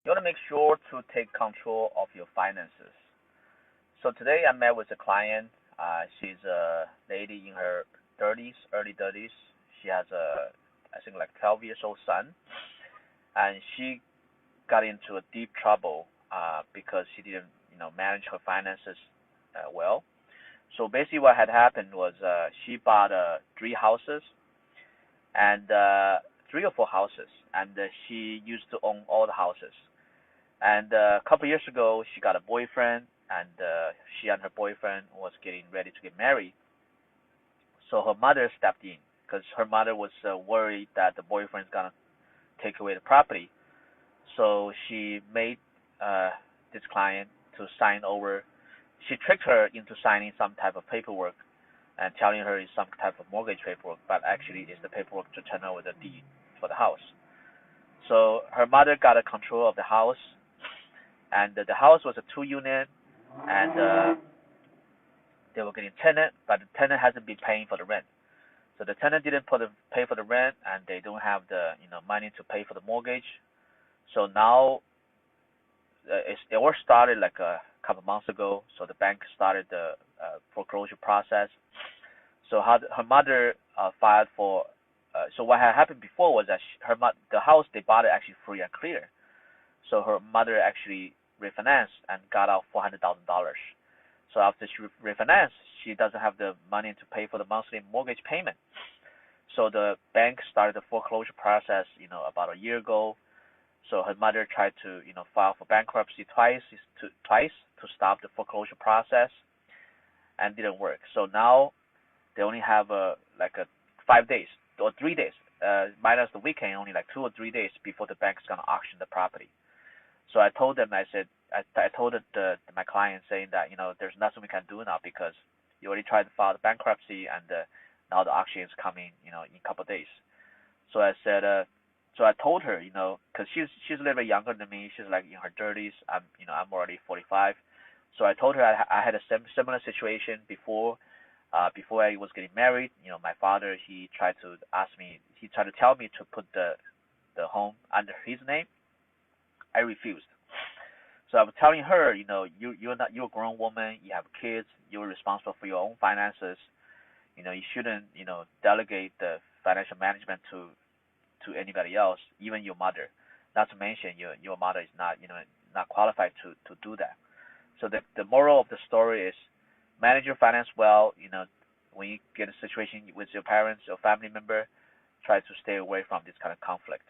You want to make sure to take control of your finances. So today I met with a client. She's a lady in her 30s, early 30s. She has I think like 12 years old son, and she got into a deep trouble because she didn't, manage her finances well. So basically, what had happened was she bought three houses and 3 or 4 houses, and she used to own all the houses. And a couple of years ago, she got a boyfriend, and she and her boyfriend was getting ready to get married. So her mother stepped in because her mother was worried that the boyfriend's gonna take away the property. So she made this client to sign over. She tricked her into signing some type of paperwork and telling her it's some type of mortgage paperwork, but actually it's the paperwork to turn over the deed for the house. So her mother got a control of the house, and the house was a 2 unit, and they were getting tenant, but the tenant hasn't been paying for the rent. So the tenant didn't pay for the rent, and they don't have the money to pay for the mortgage. So now it all started like a couple months ago. So the bank started the foreclosure process. So her mother filed for. So what had happened before was that the house they bought it actually free and clear. So her mother actually refinanced and got out $400,000. So after she refinanced, she doesn't have the money to pay for the monthly mortgage payment. So the bank started the foreclosure process, about a year ago. So her mother tried to, file for bankruptcy twice to stop the foreclosure process, and didn't work. So now they only have like a 5 days or 3 days, minus the weekend, only like 2 or 3 days before the bank's gonna auction the property. So I told them, I told my client saying that there's nothing we can do now because you already tried to file the bankruptcy, and now the auction is coming, in a couple of days. So I said, so I told her, because she's a little bit younger than me. She's like in her 30s. I'm already 45. So I told her I had a similar situation before. Before I was getting married, my father he tried to tell me to put the home under his name. I refused. So I was telling her, you're a grown woman, you have kids, you're responsible for your own finances. You shouldn't, delegate the financial management to anybody else, even your mother. Not to mention your mother is not, not qualified to do that. So the moral of the story is manage your finance well. When you get a situation with your parents or family member, try to stay away from this kind of conflict.